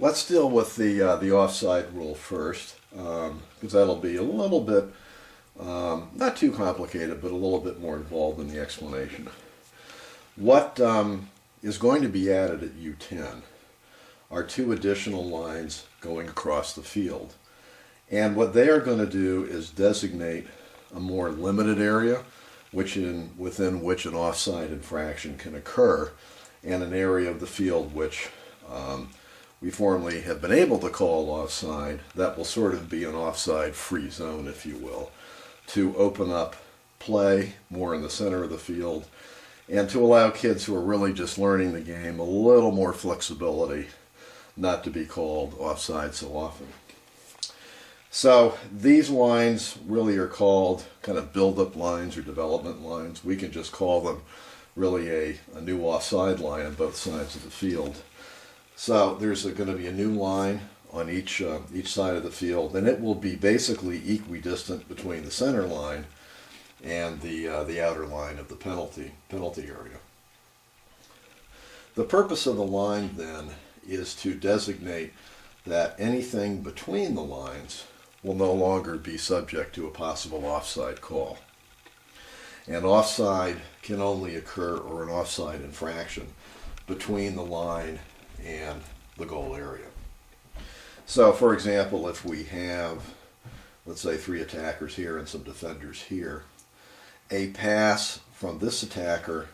Let's deal with the offside rule first, because that'll be a little bit not too complicated, but a little bit more involved in the explanation. What is going to be added at U10 are two additional lines going across the field, and what they are going to do is designate a more limited area within which an offside infraction can occur, and an area of the field which we formerly have been able to call offside, that will sort of be an offside free zone, if you will, to open up play more in the center of the field and to allow kids who are really just learning the game a little more flexibility not to be called offside so often. So these lines really are called kind of build-up lines or development lines. We can just call them really a new offside line on both sides of the field. So there's going to be a new line on each side of the field, and it will be basically equidistant between the center line and the outer line of the penalty area. The purpose of the line then is to designate that anything between the lines will no longer be subject to a possible offside call. And offside can only occur, or an offside infraction, between the line and the goal area. So for example, if we have, let's say, 3 attackers here and some defenders here, a pass from this attacker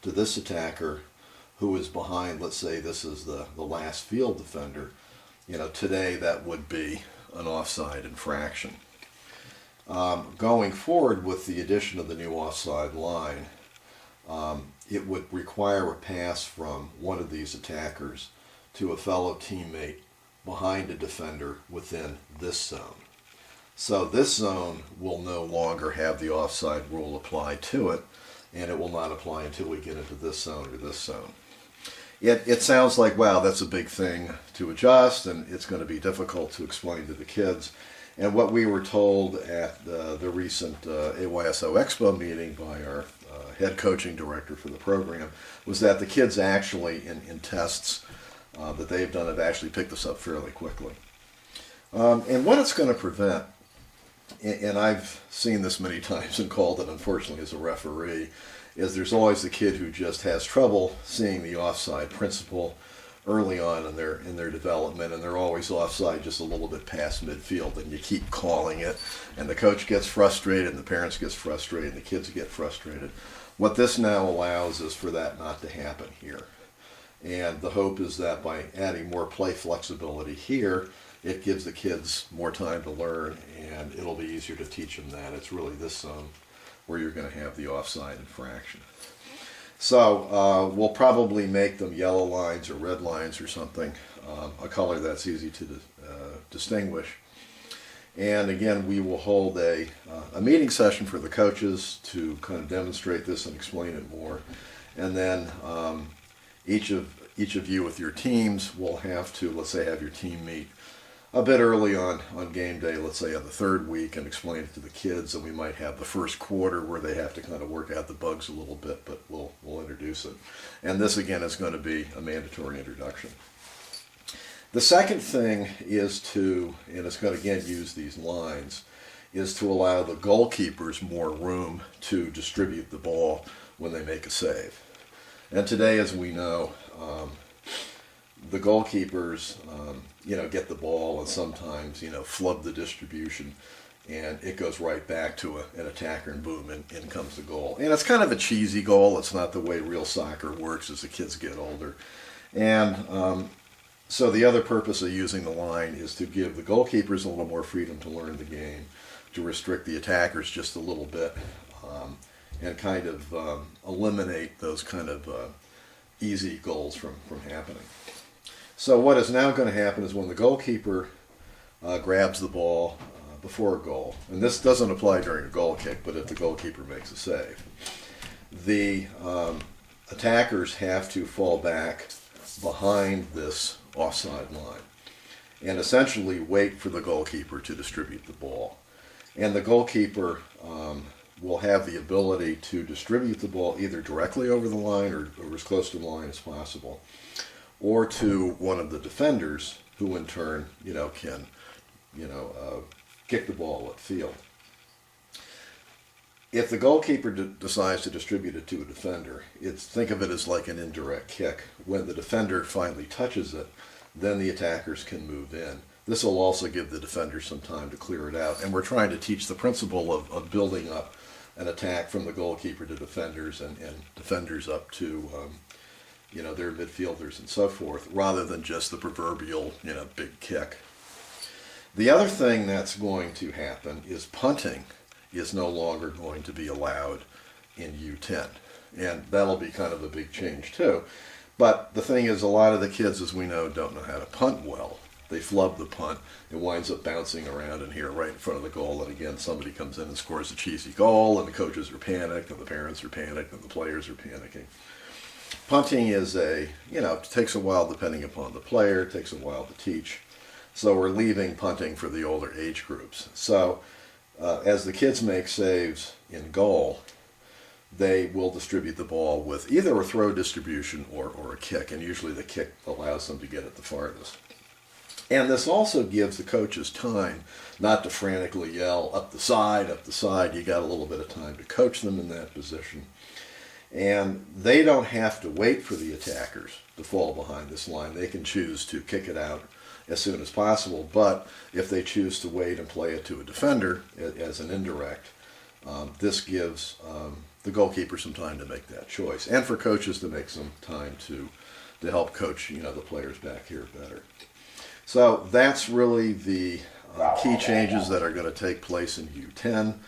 to this attacker who is behind, let's say this is the last field defender, today that would be an offside infraction. Going forward with the addition of the new offside line, it would require a pass from one of these attackers to a fellow teammate behind a defender within this zone. So this zone will no longer have the offside rule apply to it, and it will not apply until we get into this zone or this zone. It sounds like, wow, that's a big thing to adjust, and it's going to be difficult to explain to the kids. And what we were told at the recent AYSO Expo meeting by our head coaching director for the program was that the kids actually, in tests that they've done, have actually picked this up fairly quickly. And what it's going to prevent, and I've seen this many times and called it, unfortunately, as a referee, is there's always the kid who just has trouble seeing the offside principle early on in their development, and they're always offside just a little bit past midfield, and you keep calling it, and the coach gets frustrated, and the parents get frustrated, and the kids get frustrated. What this now allows is for that not to happen here. And the hope is that by adding more play flexibility here, it gives the kids more time to learn, and it'll be easier to teach them that. It's really this zone where you're going to have the offside infraction. So we'll probably make them yellow lines or red lines or something, a color that's easy to distinguish. And again, we will hold a meeting session for the coaches to kind of demonstrate this and explain it more. And then each of you with your teams will have to, let's say, have your team meet a bit early on game day, let's say on the 3rd week, and explain it to the kids. And we might have the first quarter where they have to kind of work out the bugs a little bit, but we'll introduce it. And this again is going to be a mandatory introduction. The second thing is to, and it's going to again use these lines, is to allow the goalkeepers more room to distribute the ball when they make a save. And today, as we know, the goalkeepers, get the ball and sometimes, flub the distribution, and it goes right back to an attacker, and boom, in comes the goal. And it's kind of a cheesy goal. It's not the way real soccer works as the kids get older. And so the other purpose of using the line is to give the goalkeepers a little more freedom to learn the game, to restrict the attackers just a little bit, and kind of eliminate those kind of easy goals from happening. So what is now going to happen is when the goalkeeper grabs the ball before a goal, and this doesn't apply during a goal kick, but if the goalkeeper makes a save, the attackers have to fall back behind this offside line and essentially wait for the goalkeeper to distribute the ball. And the goalkeeper will have the ability to distribute the ball either directly over the line or as close to the line as possible, or to one of the defenders who in turn, can, kick the ball upfield. If the goalkeeper decides to distribute it to a defender, think of it as like an indirect kick. When the defender finally touches it, then the attackers can move in. This will also give the defender some time to clear it out. And we're trying to teach the principle of building up an attack from the goalkeeper to defenders and defenders up to their midfielders and so forth, rather than just the proverbial big kick. The other thing that's going to happen is punting is no longer going to be allowed in U10. And that'll be kind of a big change too. But the thing is, a lot of the kids, as we know, don't know how to punt well. They flub the punt. It winds up bouncing around in here right in front of the goal. And again, somebody comes in and scores a cheesy goal, and the coaches are panicked, and the parents are panicked, and the players are panicking. Punting is it takes a while depending upon the player. It takes a while to teach. So we're leaving punting for the older age groups. So as the kids make saves in goal, they will distribute the ball with either a throw distribution or a kick, and usually the kick allows them to get it the farthest. And this also gives the coaches time not to frantically yell, up the side, up the side. You got a little bit of time to coach them in that position. And they don't have to wait for the attackers to fall behind this line. They can choose to kick it out as soon as possible, but if they choose to wait and play it to a defender as an indirect, this gives the goalkeeper some time to make that choice, and for coaches to make some time to help coach the players back here better. So that's really the key changes that are going to take place in U10.